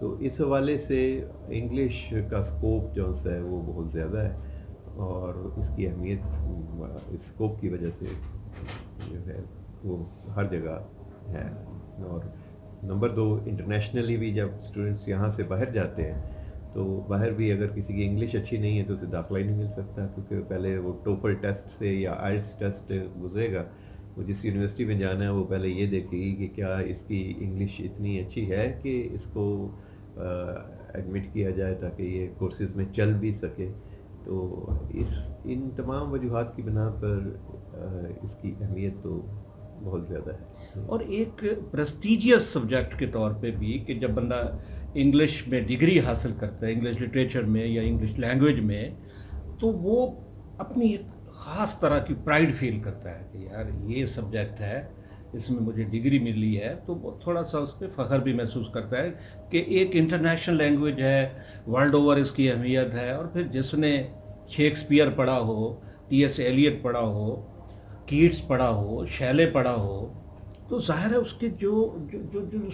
تو اس حوالے سے انگلش کا اسکوپ جو ہے وہ بہت زیادہ ہے، اور اس کی اہمیت اس اسکوپ کی وجہ سے جو ہے وہ ہر جگہ ہے. اور نمبر 2، انٹرنیشنلی بھی جب اسٹوڈنٹس یہاں سے باہر جاتے ہیں تو باہر بھی اگر کسی کی انگلش اچھی نہیں ہے تو اسے داخلہ ہی نہیں مل سکتا، کیونکہ پہلے وہ ٹوفل ٹیسٹ سے یا آئلٹس ٹیسٹ گزرے گا. وہ جس یونیورسٹی میں جانا ہے وہ پہلے یہ دیکھے گی کہ کیا اس کی انگلش اتنی اچھی ہے کہ اس کو ایڈمٹ کیا جائے تاکہ یہ کورسز میں چل بھی سکے. تو ان تمام وجوہات کی بنا پر اس کی اہمیت تو بہت زیادہ ہے. اور ایک پریسٹیجیس سبجیکٹ کے طور پہ بھی کہ جب بندہ انگلش میں ڈگری حاصل کرتا ہے، انگلش لٹریچر میں یا انگلش لینگویج میں، تو وہ اپنی ایک خاص طرح کی پرائڈ فیل کرتا ہے کہ یار یہ سبجیکٹ ہے، اس میں مجھے ڈگری ملی ہے، تو وہ تھوڑا سا اس پہ فخر بھی محسوس کرتا ہے کہ ایک انٹرنیشنل لینگویج ہے، ورلڈ اوور اس کی اہمیت ہے. اور پھر جس نے شیکسپیئر پڑھا ہو، ٹی ایس ایلیٹ پڑھا ہو، کیٹس پڑھا ہو، شیلے پڑھا ہو، تو ظاہر ہے اس کے جو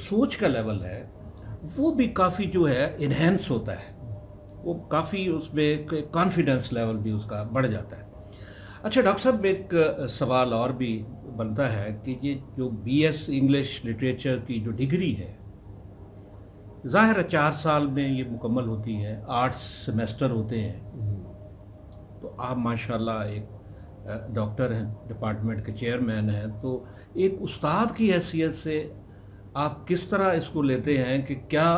سوچ کا لیول ہے وہ بھی کافی جو ہے انہینس ہوتا ہے، وہ کافی اس میں کانفیڈنس لیول بھی اس کا بڑھ جاتا ہے. اچھا ڈاکٹر صاحب، ایک سوال اور بھی بنتا ہے کہ یہ جو بی ایس انگلش لٹریچر کی جو ڈگری ہے، ظاہر ہے 4 سال میں یہ مکمل ہوتی ہے، 8 سیمیسٹر ہوتے ہیں. تو آپ ماشاءاللہ ایک ڈاکٹر ہیں، ڈپارٹمنٹ کے چیئرمین ہیں، تو ایک استاد کی حیثیت سے آپ کس طرح اس کو لیتے ہیں کہ کیا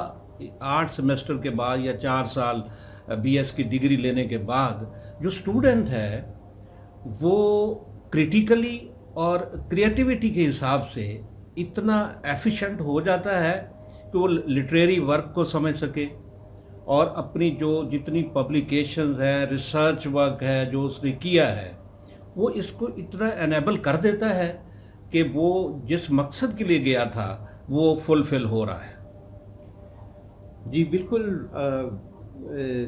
8 سیمیسٹر کے بعد یا 4 سال بی ایس کی ڈگری لینے کے بعد جو اسٹوڈنٹ ہے وہ کریٹیکلی اور کریٹیوٹی کے حساب سے اتنا ایفیشینٹ ہو جاتا ہے کہ وہ لٹریری ورک کو سمجھ سکے، اور اپنی جو جتنی پبلیکیشنز ہیں، ریسرچ ورک ہے جو اس نے کیا ہے، وہ اس کو اتنا انیبل کر دیتا ہے کہ وہ جس مقصد کے لیے گیا تھا وہ فلفل ہو رہا ہے؟ جی بالکل.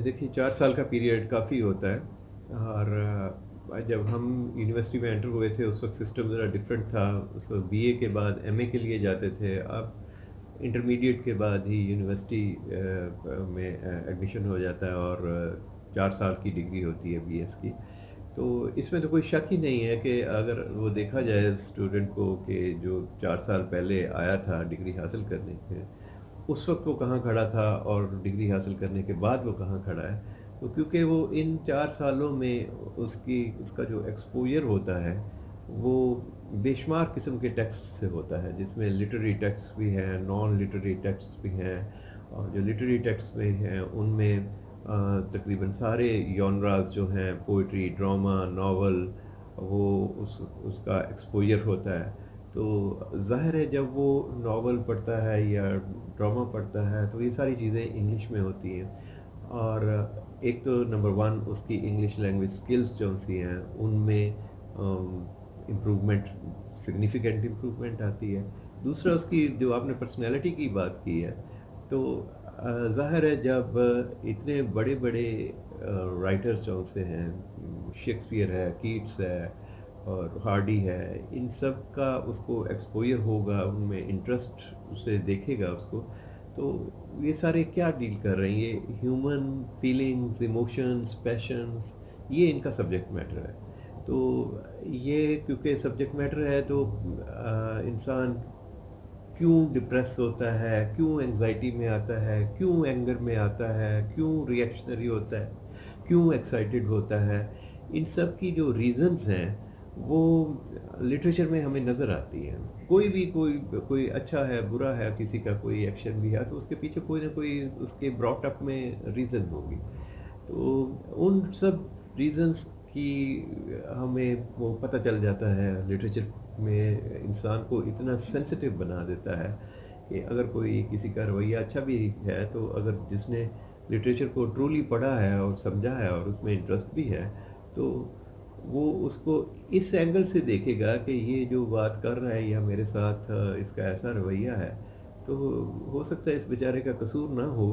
دیکھیے 4 سال کا پیریڈ کافی ہوتا ہے، اور جب ہم یونیورسٹی میں انٹر ہوئے تھے اس وقت سسٹم ذرا ڈفرینٹ تھا. اس وقت بی اے کے بعد ایم اے کے لیے جاتے تھے، اب انٹرمیڈیٹ کے بعد ہی یونیورسٹی میں ایڈمیشن ہو جاتا ہے اور 4 سال کی ڈگری ہوتی ہے بی ایس کی. تو اس میں تو کوئی شک ہی نہیں ہے کہ اگر وہ دیکھا جائے اسٹوڈنٹ کو کہ جو 4 سال پہلے آیا تھا ڈگری حاصل کرنے کے، اس وقت وہ کہاں کھڑا تھا اور ڈگری حاصل کرنے کے بعد وہ کہاں کھڑا ہے. تو کیونکہ وہ ان 4 سالوں میں اس کا جو ایکسپوجر ہوتا ہے وہ بے شمار قسم کے ٹیکسٹ سے ہوتا ہے، جس میں لٹریری ٹیکسٹ بھی ہیں، نان لٹریری ٹیکسٹ بھی ہیں. اور جو لٹریری ٹیکسٹ میں ہیں ان میں تقریباً سارے یونراز جو ہیں، پوئٹری، ڈرامہ، ناول، وہ اس کا ایکسپوجر ہوتا ہے. تو ظاہر ہے جب وہ ناول پڑھتا ہے یا ڈرامہ پڑھتا ہے تو یہ ساری چیزیں انگلش میں ہوتی ہیں. اور ایک تو نمبر 1 اس کی انگلش لینگویج سکلز جو سی ہیں ان میں امپروومنٹ، سگنیفیکنٹ امپروومنٹ آتی ہے. دوسرا اس کی جو آپ نے پرسنالٹی کی بات کی ہے، تو ظاہر ہے جب اتنے بڑے بڑے رائٹرز جو سے ہیں، شیکسپیئر ہے، کیٹس ہے اور ہارڈی ہے، ان سب کا اس کو ایکسپوجر ہوگا، ان میں انٹرسٹ سے دیکھے گا اس کو، تو یہ سارے کیا ڈیل کر رہے ہیں، یہ ہیومن فیلنگز، ایموشنز، پیشنز، یہ ان کا سبجیکٹ میٹر ہے. تو یہ کیونکہ سبجیکٹ میٹر ہے تو انسان کیوں ڈپریس ہوتا ہے، کیوں انگزائٹی میں آتا ہے، کیوں اینگر میں آتا ہے، کیوں ریئیکشنری ہوتا ہے، کیوں ایکسائٹیڈ ہوتا ہے، ان سب کی جو ریزنز ہیں وہ لٹریچر میں ہمیں نظر آتی ہیں. کوئی اچھا ہے، برا ہے، کسی کا کوئی ایکشن بھی ہے تو اس کے پیچھے کوئی نہ کوئی اس کے براٹ اپ میں ریزن ہوگی. تو ان سب ریزنز کی ہمیں وہ پتہ چل جاتا ہے. لٹریچر میں انسان کو اتنا سینسٹیو بنا دیتا ہے کہ اگر کوئی کسی کا رویہ اچھا بھی ہے تو اگر جس نے لٹریچر کو ٹرولی پڑھا ہے اور سمجھا ہے اور اس میں انٹرسٹ بھی ہے تو وہ اس کو اس اینگل سے دیکھے گا کہ یہ جو بات کر رہا ہے یا میرے ساتھ اس کا ایسا رویہ ہے تو ہو سکتا ہے اس بیچارے کا قصور نہ ہو،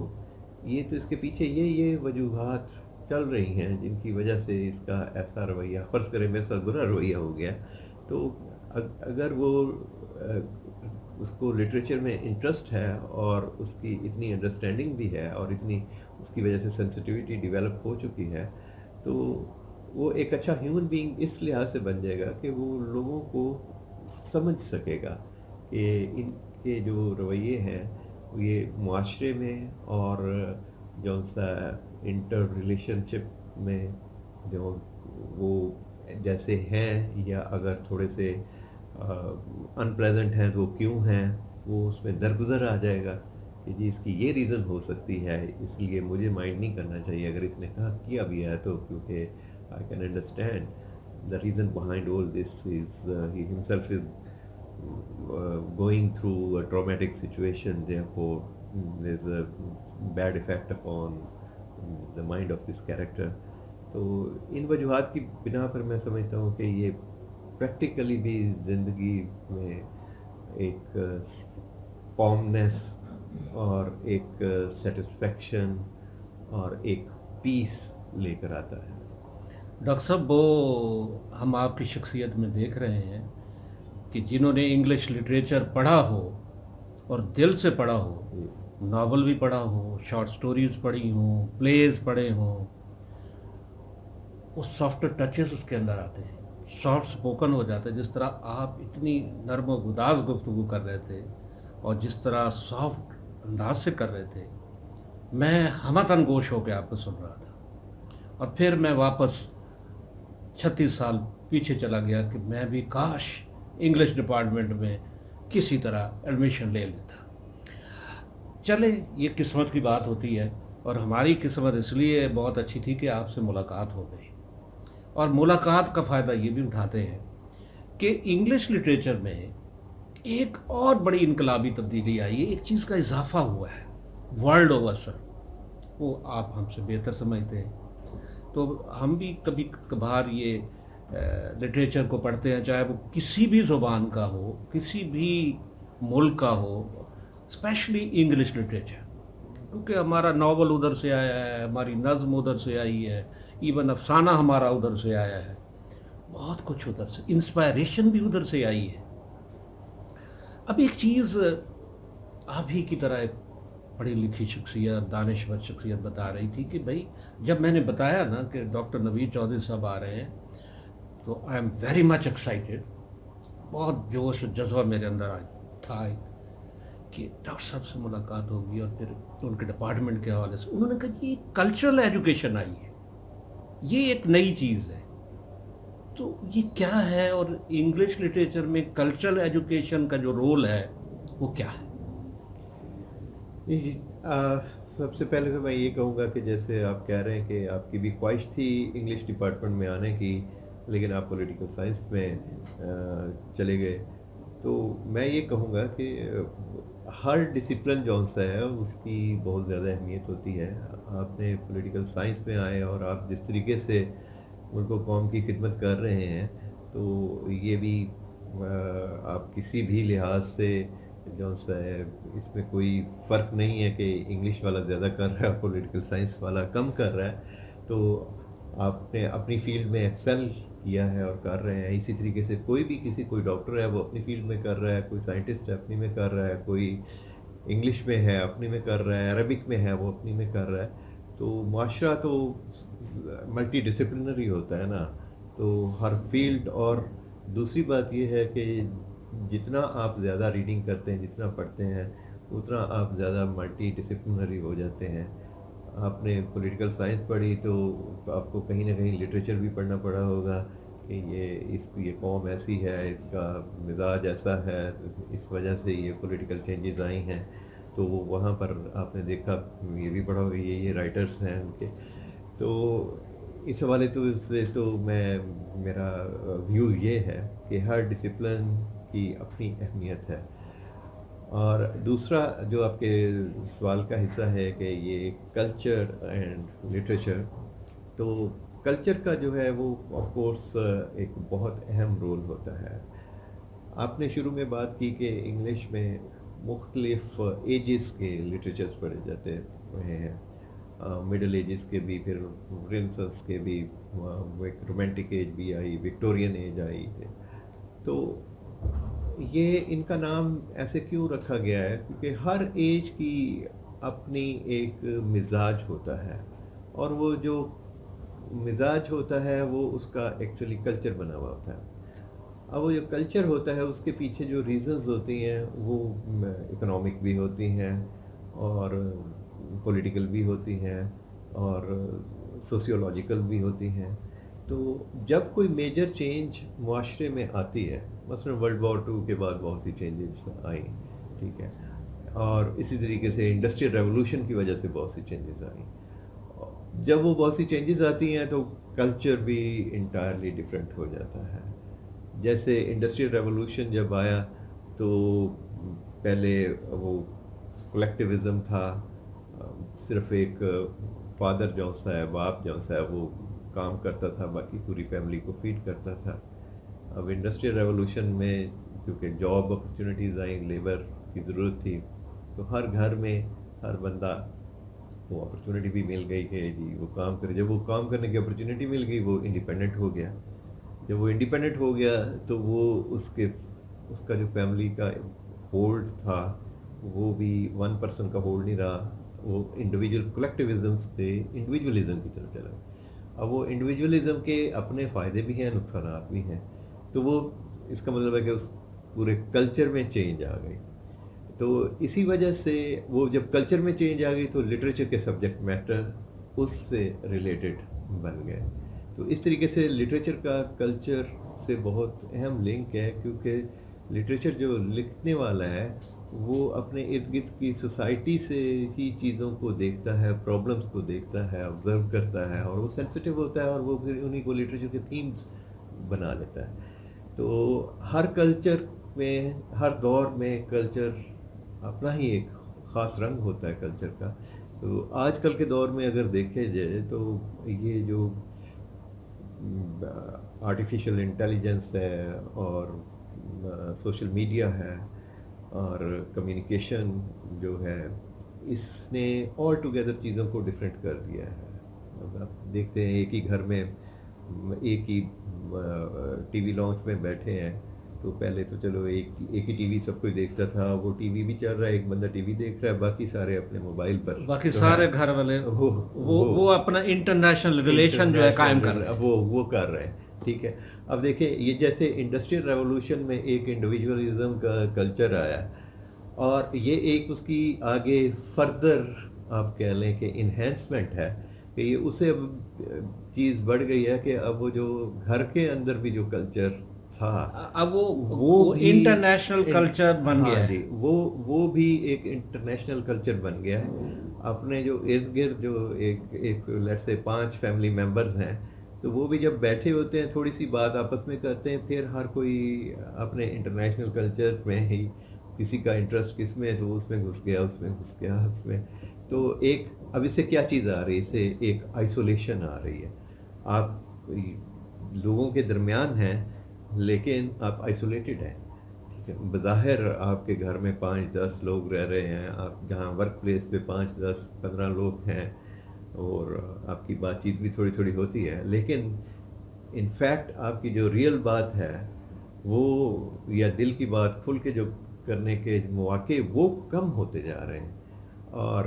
یہ تو اس کے پیچھے یہ وجوہات چل رہی ہیں جن کی وجہ سے اس کا ایسا رویہ، فرض کریں میرے ساتھ برا رویہ ہو گیا، تو اگر وہ اس کو لٹریچر میں انٹرسٹ ہے اور اس کی اتنی انڈرسٹینڈنگ بھی ہے اور اتنی اس کی وجہ سے سینسٹیوٹی ڈیولپ ہو چکی ہے، تو وہ ایک اچھا ہیومن بینگ اس لحاظ سے بن جائے گا کہ وہ لوگوں کو سمجھ سکے گا کہ ان کے جو رویے ہیں یہ معاشرے میں اور جو سا انٹر ریلیشن شپ میں جو وہ جیسے ہیں، یا اگر تھوڑے سے ان پلیزنٹ ہیں تو وہ کیوں ہیں، وہ اس میں درگزر آ جائے گا کہ جی اس کی یہ ریزن ہو سکتی ہے، اس لیے مجھے مائنڈ نہیں کرنا چاہیے اگر اس نے کہا کیا بھی ہے تو، کیونکہ I can understand the reason behind all this is he himself is going through a traumatic situation, therefore there's a bad effect upon the mind of this character. تو ان وجوہات کی بنا پر میں سمجھتا ہوں کہ یہ پریکٹیکلی بھی زندگی میں ایک کامنس اور ایک سیٹسفیکشن اور ایک پیس لے کر آتا ہے. ڈاکٹر صاحب، وہ ہم آپ کی شخصیت میں دیکھ رہے ہیں کہ جنہوں نے انگلش لٹریچر پڑھا ہو اور دل سے پڑھا ہو، ناول بھی پڑھا ہو، شارٹ سٹوریز پڑھی ہوں، پلیز پڑھے ہوں، وہ سافٹ ٹچز اس کے اندر آتے ہیں، سافٹ سپوکن ہو جاتا ہے. جس طرح آپ اتنی نرم و گداز گفتگو کر رہے تھے اور جس طرح سافٹ انداز سے کر رہے تھے، میں ہمتن گوش ہو کے آپ کو سن رہا تھا. اور پھر میں واپس 36 سال پیچھے چلا گیا کہ میں بھی کاش انگلش ڈپارٹمنٹ میں کسی طرح ایڈمیشن لے لیتا. چلے، یہ قسمت کی بات ہوتی ہے، اور ہماری قسمت اس لیے بہت اچھی تھی کہ آپ سے ملاقات ہو گئی. اور ملاقات کا فائدہ یہ بھی اٹھاتے ہیں کہ انگلش لٹریچر میں ایک اور بڑی انقلابی تبدیلی آئی ہے، ایک چیز کا اضافہ ہوا ہے ورلڈ اوور سر. وہ آپ ہم سے بہتر سمجھتے ہیں. تو ہم بھی کبھی کبھار یہ لٹریچر کو پڑھتے ہیں، چاہے وہ کسی بھی زبان کا ہو، کسی بھی ملک کا ہو، اسپیشلی انگلش لٹریچر، کیونکہ ہمارا ناول ادھر سے آیا ہے، ہماری نظم ادھر سے آئی ہے، ایون افسانہ ہمارا ادھر سے آیا ہے، بہت کچھ ادھر سے، انسپائریشن بھی ادھر سے آئی ہے. اب ایک چیز آپ ہی کی طرح ایک پڑھی لکھی شخصیت، دانشور شخصیت بتا رہی تھی کہ بھائی جب میں نے بتایا نا کہ ڈاکٹر نوید چودھری صاحب آ رہے ہیں تو I am very much excited. بہت جوش و جذبہ میرے اندر تھا کہ ڈاکٹر صاحب سے ملاقات ہوگی، اور پھر ان کے ڈپارٹمنٹ کے حوالے سے انہوں نے کہا کہ یہ کلچرل ایجوکیشن آئی ہے، یہ ایک نئی چیز ہے. تو یہ کیا ہے، اور انگلش لٹریچر میں کلچرل ایجوکیشن کا جو رول ہے وہ کیا ہے؟ جی، سب سے پہلے تو میں یہ کہوں گا کہ جیسے آپ کہہ رہے ہیں کہ آپ کی بھی خواہش تھی انگلش ڈپارٹمنٹ میں آنے کی، لیکن آپ پولیٹیکل سائنس میں چلے گئے، تو میں یہ کہوں گا کہ ہر ڈسپلن جو سا ہے اس کی بہت زیادہ اہمیت ہوتی ہے. آپ نے پولیٹیکل سائنس میں آئے اور آپ جس طریقے سے ملک و قوم کی خدمت کر رہے ہیں، تو یہ بھی آپ کسی بھی لحاظ سے جو سا ہے اس میں کوئی فرق نہیں ہے کہ انگلش والا زیادہ کر رہا ہے، پولیٹیکل سائنس والا کم کر رہا ہے. تو آپ نے اپنی فیلڈ میں ایکسل کیا ہے اور کر رہے ہیں. اسی طریقے سے کوئی ڈاکٹر ہے وہ اپنی فیلڈ میں کر رہا ہے، کوئی سائنٹسٹ ہے اپنی میں کر رہا ہے، کوئی انگلش میں ہے اپنی میں کر رہا ہے، عربک میں ہے وہ اپنی میں کر رہا ہے. تو معاشرہ تو ملٹی ڈسپلنری ہوتا ہے نا، تو ہر فیلڈ. اور دوسری بات یہ ہے کہ جتنا آپ زیادہ ریڈنگ کرتے ہیں، جتنا پڑھتے ہیں، اتنا آپ زیادہ ملٹی ڈسپلنری ہو جاتے ہیں. آپ نے پولیٹیکل سائنس پڑھی تو آپ کو کہیں نہ کہیں لٹریچر بھی پڑھنا پڑا ہوگا کہ یہ قوم ایسی ہے، اس کا مزاج ایسا ہے، اس وجہ سے یہ پولیٹیکل چینجز آئی ہیں. تو وہاں پر آپ نے دیکھا، یہ بھی پڑھا ہوگا یہ رائٹرز ہیں ان کے. تو اس حوالے سے تو میرا ویو یہ ہے کہ ہر ڈسپلن کی اپنی اہمیت ہے. اور دوسرا جو آپ کے سوال کا حصہ ہے کہ یہ کلچر اینڈ لٹریچر، تو کلچر کا جو ہے وہ آف کورس ایک بہت اہم رول ہوتا ہے. آپ نے شروع میں بات کی کہ انگلش میں مختلف ایجز کے لٹریچرز پڑھے جاتے رہے ہیں، مڈل ایجز کے بھی، پھر رینسنس کے بھی، ایک رومانٹک ایج بھی آئی، وکٹورین ایج آئی ہے. تو یہ ان کا نام ایسے کیوں رکھا گیا ہے؟ کیونکہ ہر ایج کی اپنی ایک مزاج ہوتا ہے، اور وہ جو مزاج ہوتا ہے وہ اس کا ایکچولی کلچر بنا ہوا ہوتا ہے. اب وہ جو کلچر ہوتا ہے اس کے پیچھے جو ریزنز ہوتی ہیں وہ اکنامک بھی ہوتی ہیں اور پولیٹیکل بھی ہوتی ہیں اور سوسیولوجیکل بھی ہوتی ہیں. تو جب کوئی میجر چینج معاشرے میں آتی ہے، مثلا ورلڈ وار 2 کے بعد بہت سی چینجز آئیں، ٹھیک ہے، اور اسی طریقے سے انڈسٹریل ریولوشن کی وجہ سے بہت سی چینجز آئیں. جب وہ بہت سی چینجز آتی ہیں تو کلچر بھی انٹائرلی ڈفرینٹ ہو جاتا ہے. جیسے انڈسٹریل ریولوشن جب آیا تو پہلے وہ کلیکٹیوزم تھا، صرف ایک فادر جو سا ہے، باپ جو سا ہے وہ کام کرتا تھا، باقی پوری فیملی کو فیڈ کرتا تھا. اب انڈسٹریل ریولوشن میں کیونکہ جاب اپرچونیٹیز آئیں، لیبر کی ضرورت تھی، تو ہر گھر میں ہر بندہ وہ اپرچونیٹی بھی مل گئی کہ جی وہ کام کرے. جب وہ کام کرنے کی اپرچونیٹی مل گئی وہ انڈیپینڈنٹ ہو گیا. جب وہ انڈیپینڈنٹ ہو گیا تو وہ اس کا جو فیملی کا ہولڈ تھا وہ بھی 1 پرسن کا ہولڈ نہیں رہا، وہ انڈیویجول کلیکٹیوزم سے انڈیویجولزم کی طرف چلا. اب وہ انڈیویجولزم کے اپنے فائدے بھی ہیں، نقصانات بھی ہیں. تو وہ اس کا مطلب ہے کہ اس پورے کلچر میں چینج آ گئی. تو اسی وجہ سے وہ جب کلچر میں چینج آ گئی تو لٹریچر کے سبجیکٹ میٹر اس سے ریلیٹڈ بن گئے. تو اس طریقے سے لٹریچر کا کلچر سے بہت اہم لنک ہے، کیونکہ لٹریچر جو لکھنے والا ہے وہ اپنے ارد گرد کی سوسائٹی سے ہی چیزوں کو دیکھتا ہے، پرابلمس کو دیکھتا ہے، آبزرو کرتا ہے، اور وہ سینسٹیو ہوتا ہے اور وہ پھر انہیں کو لٹریچر کے تھیمز بنا لیتا ہے. تو ہر کلچر میں، ہر دور میں کلچر اپنا ہی ایک خاص رنگ ہوتا ہے کلچر کا. تو آج کل کے دور میں اگر دیکھے جائے تو یہ جو آرٹیفیشل انٹیلیجنس ہے اور سوشل میڈیا ہے اور کمیونیکیشن جو ہے، اس نے آل ٹوگیدر چیزوں کو ڈفرینٹ کر دیا ہے. اب آپ دیکھتے ہیں ایک ہی گھر میں ایک ہی ٹی وی لانچ میں بیٹھے ہیں، تو پہلے تو چلو ایک ہی ٹی وی سب کوئی دیکھتا تھا، وہ ٹی وی بھی چل رہا ہے، ایک بندہ ٹی وی دیکھ رہا ہے، باقی سارے اپنے موبائل پر، باقی سارے گھر والے وہ اپنا انٹرنیشنل ریلیشن جو ہے قائم کر رہے ہیں، وہ کر رہے ہیں. ٹھیک ہے. اب دیکھیں یہ جیسے انڈسٹریل ریولوشن میں ایک انڈیویجولزم کا کلچر آیا، اور یہ ایک اس کی آگے فردر آپ کہہ لیں کہ انہینسمنٹ ہے کہ یہ اسے اب چیز بڑھ گئی ہے کہ اب وہ جو گھر کے اندر بھی جو کلچر تھا اب وہ انٹرنیشنل کلچر بن گیا ہے. جی وہ بھی ایک انٹرنیشنل کلچر بن گیا ہے. اپنے جو ارد گرد جو ایک لیٹ سے 5 فیملی ممبرز ہیں، تو وہ بھی جب بیٹھے ہوتے ہیں تھوڑی سی بات آپس میں کرتے ہیں، پھر ہر کوئی اپنے انٹرنیشنل کلچر میں ہی، کسی کا انٹرسٹ کس میں ہے تو اس میں گھس گیا، اس میں گھس گیا، اس میں. تو ایک اب اس سے کیا چیز آ رہی ہے؟ اس سے ایک آئسولیشن آ رہی ہے. آپ لوگوں کے درمیان ہیں لیکن آپ آئسولیٹڈ ہیں. بظاہر آپ کے گھر میں 5-10 لوگ رہ رہے ہیں، آپ جہاں ورک پلیس پہ 5-10-15 لوگ ہیں اور آپ کی بات چیت بھی تھوڑی تھوڑی ہوتی ہے، لیکن ان فیکٹ آپ کی جو ریئل بات ہے وہ، یا دل کی بات کھل کے جو کرنے کے مواقع وہ کم ہوتے جا رہے ہیں. اور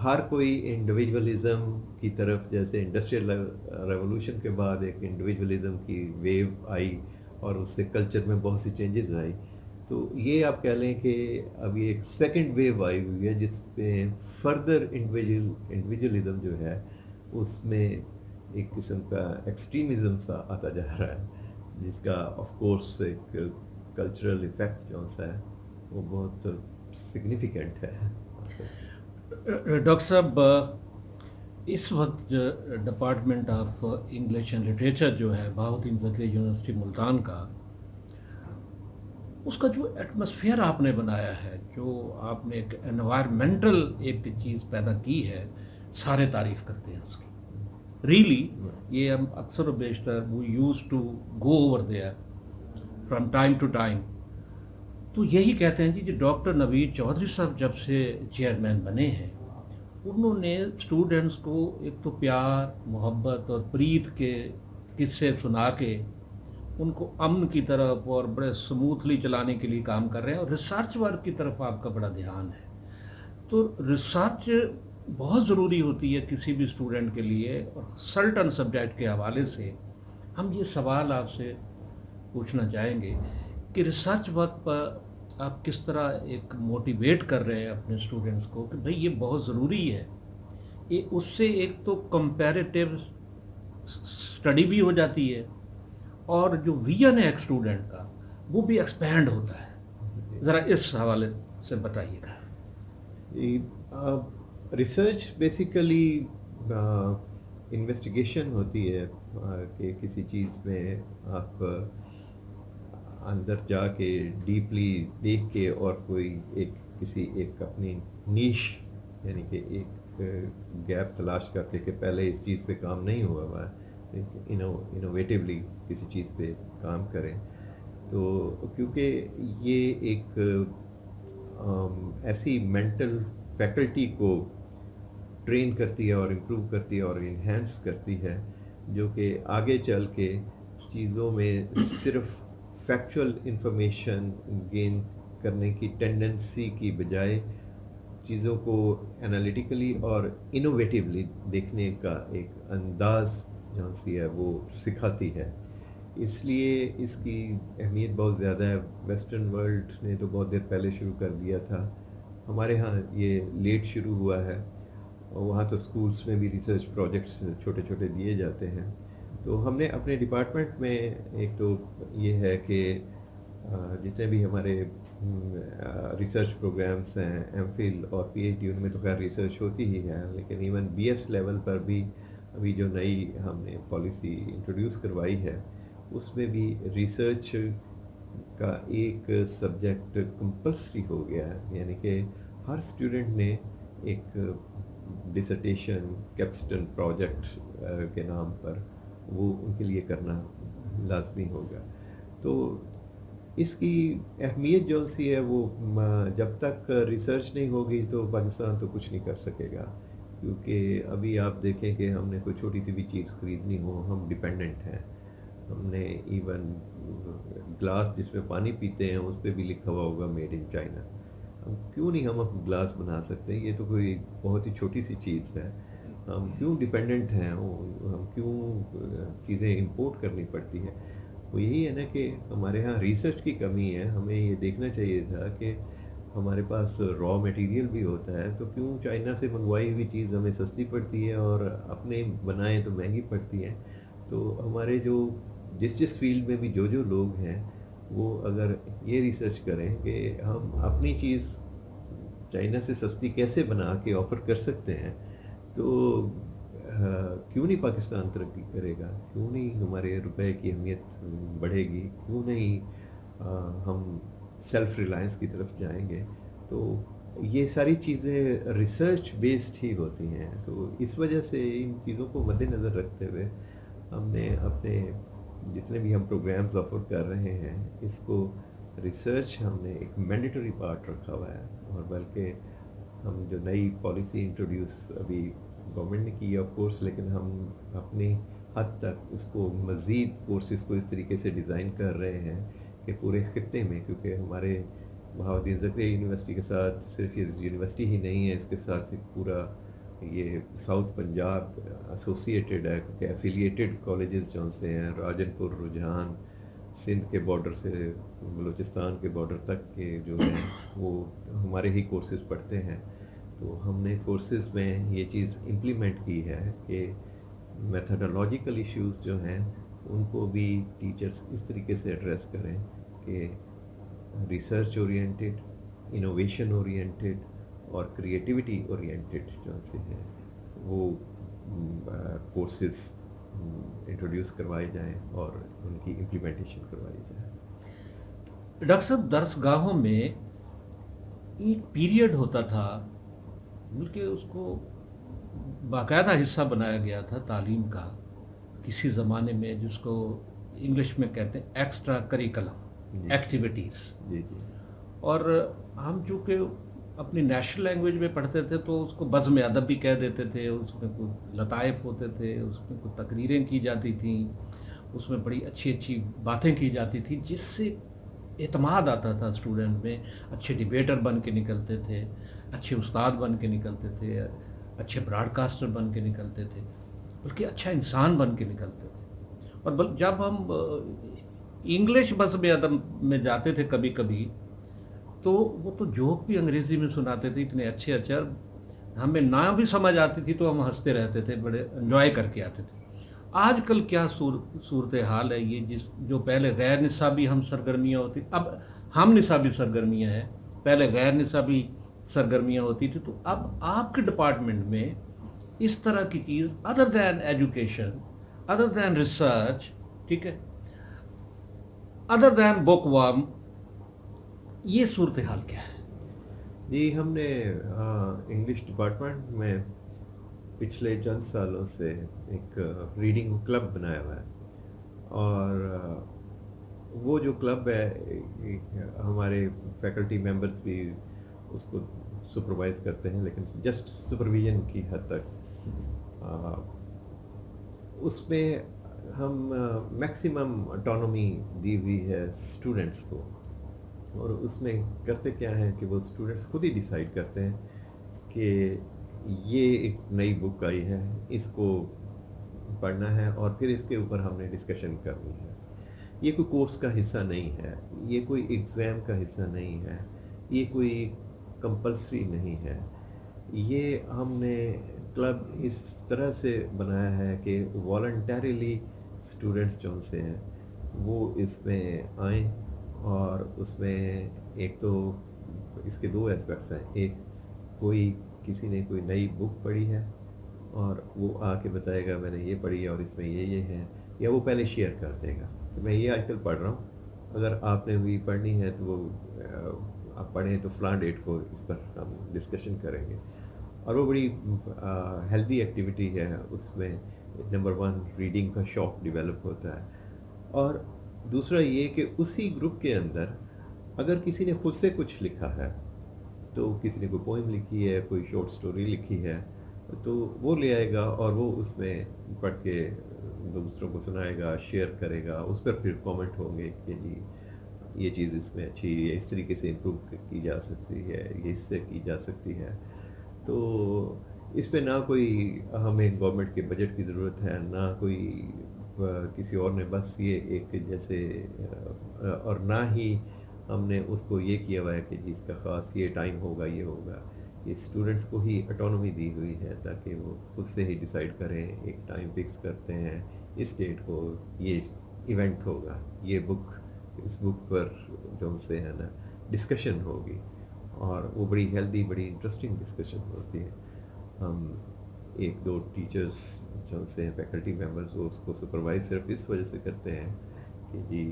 ہر کوئی انڈیویجولزم کی طرف، جیسے انڈسٹریل ریولوشن کے بعد ایک انڈیویجولزم کی ویو آئی اور اس سے کلچر میں بہت سی چینجز آئی. تو یہ آپ کہہ لیں کہ اب یہ ایک سیکنڈ ویو آئی ہوئی ہے جس پہ فردر انڈیویجولزم جو ہے اس میں ایک قسم کا ایکسٹریمزم سا آتا جا رہا ہے، جس کا آف کورس ایک کلچرل ایفیکٹ جو ہے وہ بہت سگنیفیکنٹ ہے. ڈاکٹر صاحب، اس وقت department of English and literature جو ہے بہاؤالدین زکریا یونیورسٹی ملتان کا، اس کا جو ایٹماسفیئر آپ نے بنایا ہے، جو آپ نے ایک انوائرمنٹل ایک چیز پیدا کی ہے، سارے تعریف کرتے ہیں اس کی. ریئلی یہ ہم اکثر و بیشتر وہ used to go over there from time to time. تو یہی کہتے ہیں جی ڈاکٹر نوید چودھری صاحب جب سے چیئرمین بنے ہیں، انہوں نے اسٹوڈنٹس کو ایک تو پیار، محبت اور پریت کے قصے سنا کے ان کو امن کی طرف اور بڑے سموتھلی چلانے کے لیے کام کر رہے ہیں، اور ریسرچ ورک کی طرف آپ کا بڑا دھیان ہے. تو ریسرچ بہت ضروری ہوتی ہے کسی بھی اسٹوڈنٹ کے لیے، اور سرٹن سبجیکٹ کے حوالے سے ہم یہ سوال آپ سے پوچھنا چاہیں گے کہ ریسرچ ورک پر آپ کس طرح ایک موٹیویٹ کر رہے ہیں اپنے اسٹوڈنٹس کو کہ بھئی یہ بہت ضروری ہے. یہ اس سے ایک تو کمپیریٹیو اسٹڈی بھی ہو جاتی ہے، اور جو ویژن ہے ایک اسٹوڈنٹ کا وہ بھی ایکسپینڈ ہوتا ہے. ذرا اس حوالے سے بتائیے گا. ریسرچ بیسیکلی انویسٹیگیشن ہوتی ہے کہ کسی چیز میں آپ اندر جا کے ڈیپلی دیکھ کے اور کوئی کسی ایک اپنی نیش یعنی کہ ایک گیپ تلاش کر کے کہ پہلے اس چیز پہ کام نہیں ہوا ہے، انوویٹیولی کسی چیز پہ کام کریں. تو کیونکہ یہ ایک ایسی مینٹل فیکلٹی کو ٹرین کرتی ہے اور امپروو کرتی ہے اور انہینس کرتی ہے، جو کہ آگے چل کے چیزوں میں صرف فیکچول انفارمیشن گین کرنے کی ٹینڈنسی کی بجائے چیزوں کو انالیٹیکلی اور انوویٹیولی دیکھنے کا ایک انداز جہاں سی ہے وہ سکھاتی ہے. اس لیے اس کی اہمیت بہت زیادہ ہے. ویسٹرن ورلڈ نے تو بہت دیر پہلے شروع کر دیا تھا، ہمارے ہاں یہ لیٹ شروع ہوا ہے، اور وہاں تو اسکولس میں بھی ریسرچ پروجیکٹس چھوٹے چھوٹے دیے جاتے ہیں. تو ہم نے اپنے ڈپارٹمنٹ میں ایک تو یہ ہے کہ جتنے بھی ہمارے ریسرچ پروگرامس ہیں، ایم فل اور پی ایچ ڈی، ان میں تو خیر ریسرچ ہوتی ہی ہے، لیکن ایون بی ایس لیول پر بھی ابھی جو نئی ہم نے پالیسی انٹروڈیوس کروائی ہے اس میں بھی ریسرچ کا ایک سبجیکٹ کمپلسری ہو گیا ہے. یعنی کہ ہر اسٹوڈنٹ نے ایک ڈسرٹیشن کیپسٹن پروجیکٹ کے نام پر وہ ان کے لیے کرنا لازمی ہوگا. تو اس کی اہمیت جو سی ہے وہ جب تک ریسرچ نہیں ہوگی تو پاکستان تو کچھ نہیں کر سکے گا. کیونکہ ابھی آپ دیکھیں کہ ہم نے کوئی چھوٹی سی بھی چیز خریدنی ہو ہم ڈپینڈنٹ ہیں. ہم نے ایون گلاس جس میں پانی پیتے ہیں اس پہ بھی لکھا ہوا ہوگا میڈ ان چائنا. ہم کیوں نہیں ہم گلاس بنا سکتے؟ یہ تو کوئی بہت ہی چھوٹی سی چیز ہے. ہم کیوں ڈپینڈنٹ ہیں؟ ہم کیوں چیزیں امپورٹ کرنی پڑتی ہیں؟ وہ یہی ہے نا کہ ہمارے ہاں ریسرچ کی کمی ہے. ہمیں یہ دیکھنا چاہیے تھا کہ ہمارے پاس را مٹیریل بھی ہوتا ہے، تو کیوں چائنا سے منگوائی ہوئی چیز ہمیں سستی پڑتی ہے اور اپنے بنائیں تو مہنگی پڑتی ہیں. تو ہمارے جو جس فیلڈ میں بھی جو لوگ ہیں وہ اگر یہ ریسرچ کریں کہ ہم اپنی چیز چائنا سے سستی کیسے بنا کے آفر کر سکتے ہیں، تو کیوں نہیں پاکستان ترقی کرے گا؟ کیوں نہیں ہمارے روپے کی اہمیت بڑھے گی؟ کیوں نہیں ہم سیلف ریلائنس کی طرف جائیں گے؟ تو یہ ساری چیزیں ریسرچ بیسڈ ہی ہوتی ہیں. تو اس وجہ سے ان چیزوں کو مد نظر رکھتے ہوئے ہم نے اپنے جتنے بھی ہم پروگرامز آفر کر رہے ہیں اس کو ریسرچ ہم نے ایک مینڈیٹری پارٹ رکھا ہوا ہے. اور بلکہ ہم جو نئی پالیسی انٹروڈیوس ابھی گورنمنٹ نے کی ہے آف کورس، لیکن ہم اپنی حد تک اس کو مزید کورسز کو اس طریقے سے ڈیزائن کر رہے ہیں کہ پورے خطے میں، کیونکہ ہمارے بہاؤالدین زکریا یونیورسٹی کے ساتھ صرف یہ یونیورسٹی ہی نہیں ہے، اس کے ساتھ ایک پورا یہ ساؤتھ پنجاب ایسوسیٹیڈ ہے، کیونکہ ایفیلیٹڈ کالجز جو سے ہیں، راجن پور، رجحان، سندھ کے بارڈر سے بلوچستان کے بارڈر تک کے جو ہیں وہ ہمارے ہی کورسز پڑھتے ہیں. تو ہم نے کورسز میں یہ چیز امپلیمنٹ کی ہے کہ میتھڈولوجیکل ایشوز جو ہیں ان کو بھی ٹیچرز اس طریقے سے ایڈریس کریں کہ ریسرچ اورینٹیڈ، انوویشن اورینٹیڈ اور کریٹیوٹی اورینٹیڈ جو سے ہیں وہ کورسز انٹروڈیوس کروائے جائیں اور ان کی امپلیمنٹیشن کروائی جائے. ڈاکٹر صاحب، درس گاہوں میں ایک پیریڈ ہوتا تھا بلکہ اس کو باقاعدہ حصہ بنایا گیا تھا تعلیم کا کسی زمانے میں، جس کو انگلش میں کہتے ہیں ایکسٹرا کریکلم ایکٹیویٹیز. جی جی. اور ہم چونکہ اپنی نیشنل لینگویج میں پڑھتے تھے تو اس کو بزم ادب بھی کہہ دیتے تھے، اس میں کوئی لطائف ہوتے تھے، اس میں کوئی تقریریں کی جاتی تھیں، اس میں بڑی اچھی اچھی باتیں کی جاتی تھی جس سے اعتماد آتا تھا اسٹوڈنٹ میں. اچھے ڈبیٹر بن کے نکلتے تھے, اچھے استاد بن کے نکلتے تھے, اچھے براڈ کاسٹر بن کے نکلتے تھے, بلکہ اچھا انسان بن کے نکلتے تھے. اور جب ہم انگلش بزم ادب میں جاتے تھے کبھی کبھی, تو وہ تو جوک بھی انگریزی میں سناتے تھے اتنے اچھے اچھے, ہمیں نہ بھی سمجھ آتی تھی تو ہم ہنستے رہتے تھے, بڑے انجوائے کر کے آتے تھے. آج کل کیا صورتحال ہے یہ, جو پہلے غیر نصابی ہم سرگرمیاں ہوتی, اب ہم نصابی سرگرمیاں ہیں, پہلے غیر نصابی سرگرمیاں ہوتی تھی, تو اب آپ کے ڈپارٹمنٹ میں اس طرح کی چیز ادر دین ایجوکیشن, ادر دین ریسرچ, ٹھیک ہے, ادر دین بک ورم, یہ صورتحال کیا ہے؟ جی ہم نے انگلش ڈپارٹمنٹ میں پچھلے چند سالوں سے ایک ریڈنگ کلب بنایا ہوا ہے, اور وہ جو کلب ہے ہمارے فیکلٹی ممبرس بھی اس کو سپروائز کرتے ہیں, لیکن جسٹ سپرویژن کی حد تک. اس میں ہم میکسیمم اٹانومی دی ہوئی ہے اسٹوڈنٹس کو, اور اس میں کرتے کیا ہیں کہ وہ اسٹوڈنٹس خود ہی ڈیسائیڈ کرتے ہیں کہ یہ ایک نئی بک آئی ہے, اس کو پڑھنا ہے, اور پھر اس کے اوپر ہم نے ڈسکشن کرنی ہے. یہ کوئی کورس کا حصہ نہیں ہے, یہ کوئی ایگزام کا حصہ نہیں ہے, یہ کوئی کمپلسری نہیں ہے. یہ ہم نے کلب اس طرح سے بنایا ہے کہ والنٹریلی اسٹوڈنٹس جو سے ہیں وہ اس میں آئیں, اور اس میں ایک تو اس کے دو اسپیکٹس ہیں. ایک, کوئی کسی نے کوئی نئی بک پڑھی ہے اور وہ آ کے بتائے گا میں نے یہ پڑھی ہے اور اس میں یہ ہے, یا وہ پہلے شیئر کر دے گا کہ میں یہ آج کل پڑھ رہا ہوں, اگر آپ نے بھی پڑھنی ہے تو وہ آپ پڑھیں تو فلاں ڈیٹ کو اس پر ہم ڈسکشن کریں گے. اور وہ بڑی ہیلدی ایکٹیویٹی ہے. اس میں نمبر 1 ریڈنگ کا شوق ڈیولپ ہوتا ہے, اور دوسرا یہ کہ اسی گروپ کے اندر اگر کسی نے خود سے کچھ لکھا ہے, تو کسی نے کوئی پوئم لکھی ہے, کوئی شارٹ سٹوری لکھی ہے, تو وہ لے آئے گا اور وہ اس میں پڑھ کے دوسروں کو سنائے گا, شیئر کرے گا. اس پر پھر کامنٹ ہوں گے کہ جی یہ چیز اس میں اچھی ہے, اس طریقے سے امپروو کی جا سکتی ہے, یہ اس سے کی جا سکتی ہے. تو اس پہ نہ کوئی ہمیں گورنمنٹ کے بجٹ کی ضرورت ہے, نہ کوئی کسی اور نے, بس یہ ایک جیسے, اور نہ ہی ہم نے اس کو یہ کیا ہوا ہے کہ جس کا خاص یہ ٹائم ہوگا, یہ ہوگا. یہ اسٹوڈنٹس کو ہی اٹانومی دی ہوئی ہے تاکہ وہ خود سے ہی ڈیسائیڈ کریں. ایک ٹائم فکس کرتے ہیں, اس ڈیٹ کو یہ ایونٹ ہوگا, یہ بک, اس بک پر جو سے ہے نا ڈسکشن ہوگی, اور وہ بڑی ہیلدی, بڑی انٹرسٹنگ ڈسکشن ہوتی ہے. ہم 1-2 ٹیچرس جو سے ہیں فیکلٹی ممبرس, وہ اس کو سپروائز صرف اس وجہ سے کرتے ہیں کہ جی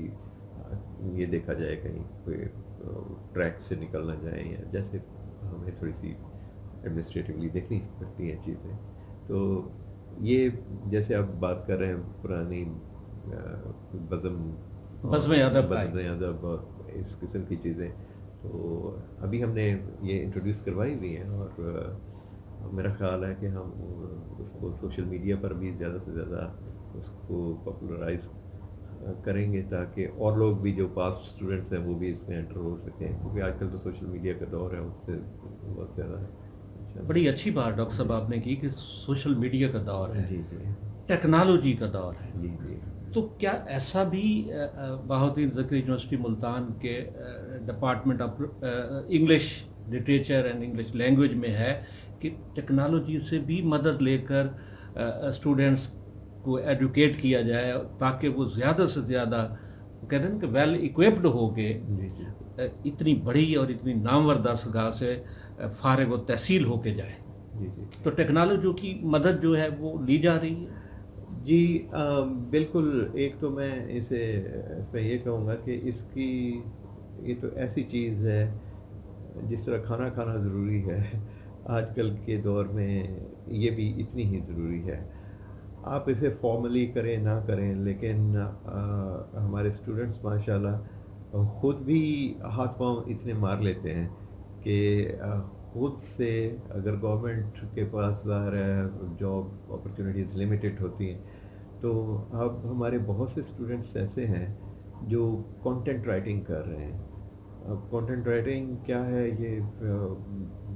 یہ دیکھا جائے کہیں کوئی ٹریک سے نکل نہ جائیں, یا جیسے ہمیں تھوڑی سی ایڈمنسٹریٹیولی دیکھنی پڑتی ہیں چیزیں. تو یہ جیسے آپ بات کر رہے ہیں پرانی بزم ادب اور اس قسم کی چیزیں, تو ابھی ہم نے یہ انٹروڈیوس کروائی ہوئی ہیں, اور میرا خیال ہے کہ ہم اس کو سوشل میڈیا پر بھی زیادہ سے زیادہ اس کو پاپولرائز کریں گے, تاکہ اور لوگ بھی جو پاسٹ اسٹوڈنٹس ہیں وہ بھی اس میں انٹر ہو سکیں, کیونکہ آج کل تو سوشل میڈیا کا دور ہے, اس پہ بہت زیادہ. بڑی اچھی بات ڈاکٹر صاحب آپ نے کی کہ سوشل میڈیا کا دور ہے, جی جی ٹیکنالوجی کا دور ہے. جی جی تو کیا ایسا بھی بہاؤالدین ذکری یونیورسٹی ملتان کے department of English literature and English language میں ہے کہ ٹیکنالوجی سے بھی مدد لے کر اسٹوڈنٹس کو ایڈوکیٹ کیا جائے, تاکہ وہ زیادہ سے زیادہ کہتے ہیں کہ ویل اکوپڈ ہو کے اتنی بڑی اور اتنی نامور درسگاہ سے فارغ و تحصیل ہو کے جائے؟ تو ٹیکنالوجی کی مدد جو ہے وہ لی جا رہی ہے؟ جی بالکل. ایک تو میں اس میں یہ کہوں گا کہ اس کی یہ تو ایسی چیز ہے جس طرح کھانا کھانا ضروری ہے, آج کل کے دور میں یہ بھی اتنی ہی ضروری ہے. آپ اسے فارملی کریں نہ کریں, لیکن ہمارے اسٹوڈنٹس ماشاءاللہ خود بھی ہاتھ پاؤں اتنے مار لیتے ہیں کہ خود سے, اگر گورنمنٹ کے پاس ظاہر ہے جاب اپرچونیٹیز لمیٹڈ ہوتی ہیں, تو اب ہمارے بہت سے اسٹوڈنٹس ایسے ہیں جو کانٹینٹ رائٹنگ کر رہے ہیں. اب کانٹینٹ رائٹنگ کیا ہے؟ یہ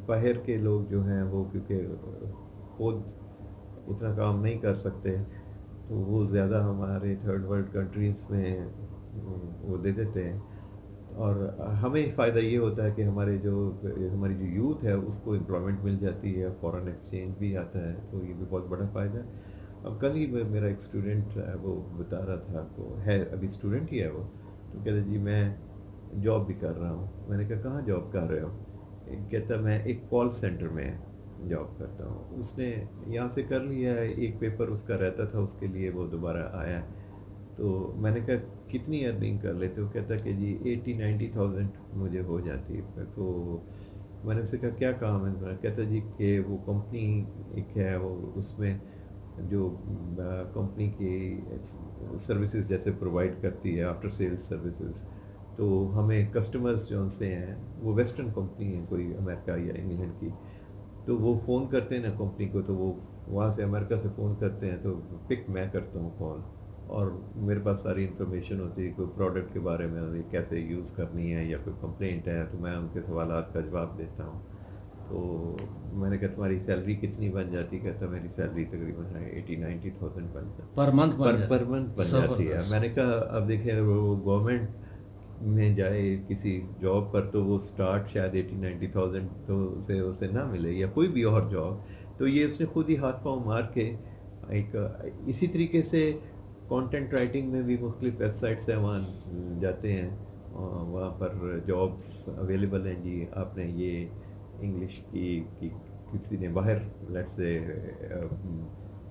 باہر کے لوگ جو ہیں وہ کیونکہ خود اتنا کام نہیں کر سکتے تو وہ زیادہ ہمارے تھرڈ ورلڈ کنٹریز میں وہ دے دیتے ہیں, اور ہمیں فائدہ یہ ہوتا ہے کہ ہماری جو یوتھ ہے اس کو امپلائمنٹ مل جاتی ہے, فورن ایکسچینج بھی آتا ہے, تو یہ بھی بہت بڑا فائدہ ہے. اب کل ہی میرا ایک اسٹوڈنٹ وہ بتا رہا تھا, وہ ہے ابھی اسٹوڈنٹ ہی ہے وہ, تو کہتا جی میں جاب بھی کر رہا ہوں. میں نے کہا کہاں جاب کر رہے ہو؟ کہتا میں ایک کال سینٹر میں جاب کرتا ہوں. اس نے یہاں سے کر لیا ہے, ایک پیپر اس کا رہتا تھا, اس کے لیے وہ دوبارہ آیا. تو میں نے کہا کتنی ارننگ کر لیتے ہو؟ کہتا کہ جی 80-90,000 مجھے ہو جاتی ہے. تو میں نے اس سے کہا کیا کام ہے؟ کہتا جی کہ وہ کمپنی ایک ہے, وہ اس میں جو کمپنی کی سروسز جیسے پرووائڈ کرتی ہے, آفٹر سیلز سروسز, تو ہمیں کسٹمرز جو ان سے ہیں وہ ویسٹرن کمپنی ہے, کوئی امریکہ یا انگلینڈ کی, تو وہ فون کرتے ہیں نا کمپنی کو, تو وہ وہاں سے امریکہ سے فون کرتے ہیں, تو پک میں کرتا ہوں کال, اور میرے پاس ساری انفارمیشن ہوتی ہے, کوئی پروڈکٹ کے بارے میں کیسے یوز کرنی ہے یا کوئی کمپلینٹ ہے, تو میں ان کے سوالات کا جواب دیتا ہوں. تو میں نے کہا تمہاری سیلری کتنی بن جاتی؟ کہتا میری سیلری تقریباً 80-90,000 بن جاتی پر منتھ پر منتھ بن جاتی ہے. میں نے کہا اب دیکھیں وہ گورنمنٹ میں جائے کسی جاب پر تو وہ سٹارٹ شاید 80-90,000 تو اسے نہ ملے, یا کوئی بھی اور جاب, تو یہ اس نے خود ہی ہاتھ پاؤں مار کے ایک. اسی طریقے سے کانٹینٹ رائٹنگ میں بھی مختلف ویب سائٹس ہیں, وہاں جاتے ہیں, وہاں پر جابس اویلیبل ہیں. جی آپ نے یہ انگلش کی کسی نے باہر لیٹ سے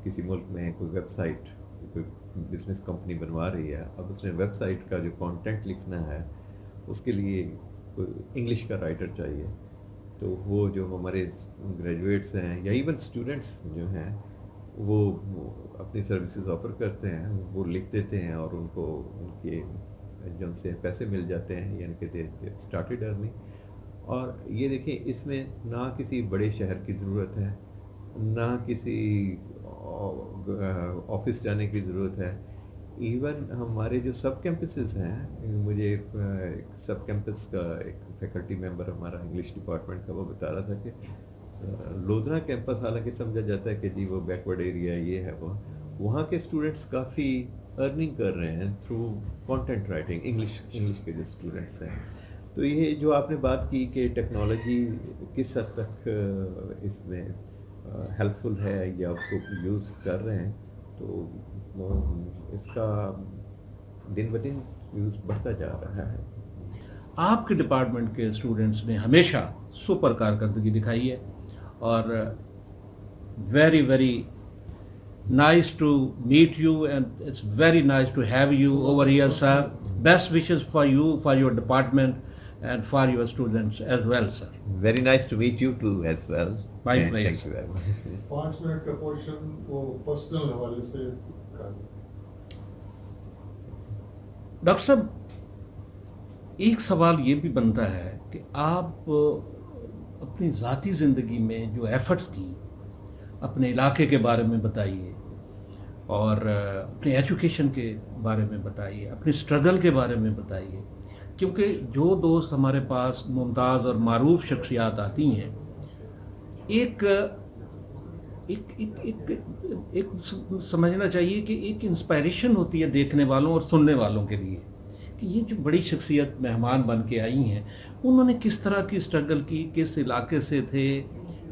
کسی ملک میں کوئی ویب سائٹ, کوئی بزنس کمپنی بنوا رہی ہے, اب اس نے ویب سائٹ کا جو کانٹینٹ لکھنا ہے اس کے لیے کوئی انگلش کا رائٹر چاہیے, تو وہ جو ہمارے گریجویٹس ہیں یا ایون اسٹوڈنٹس جو ہیں وہ اپنی سروسز آفر کرتے ہیں, وہ لکھ دیتے ہیں اور ان کو ان کے جو ان سے پیسے مل جاتے ہیں, یعنی کہ دے اسٹارٹیڈ ارننگ. اور یہ دیکھیں اس میں نہ کسی بڑے شہر کی ضرورت ہے, نہ کسی آفس جانے کی ضرورت ہے. ایون ہمارے جو سب کیمپسز ہیں, مجھے ایک سب کیمپس کا ایک فیکلٹی ممبر ہمارا انگلش ڈپارٹمنٹ کا وہ بتا رہا تھا کہ لودھنا کیمپس حالانکہ سمجھا جاتا ہے کہ جی وہ بیکورڈ ایریا یہ ہے, وہ وہاں کے اسٹوڈنٹس کافی ارننگ کر رہے ہیں تھرو کانٹینٹ رائٹنگ, انگلش کے جو اسٹوڈنٹس ہیں. تو یہ جو آپ نے بات کی کہ ٹیکنالوجی کس حد تک اس میں ہیلپ فل ہے یا اس کو یوز کر رہے ہیں, تو اس کا دن بدن یوز بڑھتا جا رہا ہے. آپ کے ڈپارٹمنٹ کے اسٹوڈنٹس نے ہمیشہ سپر کارکردگی دکھائی ہے, اور very very nice to meet you and it's very nice to have you over here, sir. Best wishes for you, for your department and for your students as well, sir. Very nice to meet you too as well. My Thank pleasure. you very much. 5 minute کا portion وہ personal حوالے سے کر دیں. Doctor صاحب ایک سوال یہ بھی بنتا ہے کہ آپ اپنی ذاتی زندگی میں جو ایفرٹس کی, اپنے علاقے کے بارے میں بتائیے, اور اپنے ایجوکیشن کے بارے میں بتائیے, اپنے اسٹرگل کے بارے میں بتائیے, کیونکہ جو دوست ہمارے پاس ممتاز اور معروف شخصیات آتی ہیں, ایک سمجھنا چاہیے کہ ایک انسپائریشن ہوتی ہے دیکھنے والوں اور سننے والوں کے لیے کہ یہ جو بڑی شخصیت مہمان بن کے آئی ہیں, انہوں نے کس طرح کی اسٹرگل کی, کس علاقے سے تھے,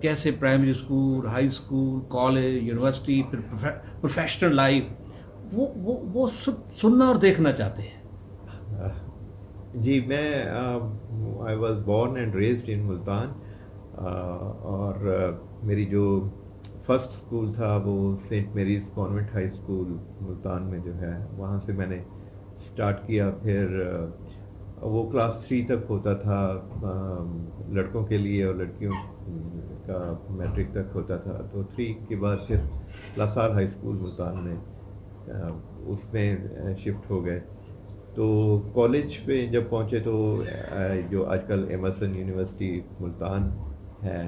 کیسے primary school, high school, college, university, پھر پروفیشنل لائف, وہ سننا اور دیکھنا چاہتے ہیں. جی میں I was born and raised in Multan, اور میری جو فرسٹ اسکول تھا وہ Saint Mary's convent high school Multan میں جو ہے, وہاں سے میں نے اسٹارٹ کیا. پھر وہ کلاس 3 تک ہوتا تھا لڑکوں کے لیے, اور لڑکیوں کا میٹرک تک ہوتا تھا. تو 3 کے بعد پھر لاسال ہائی اسکول ملتان میں اس میں شفٹ ہو گئے. تو کالج پہ جب پہنچے تو جو آج کل ایمرسن یونیورسٹی ملتان ہے,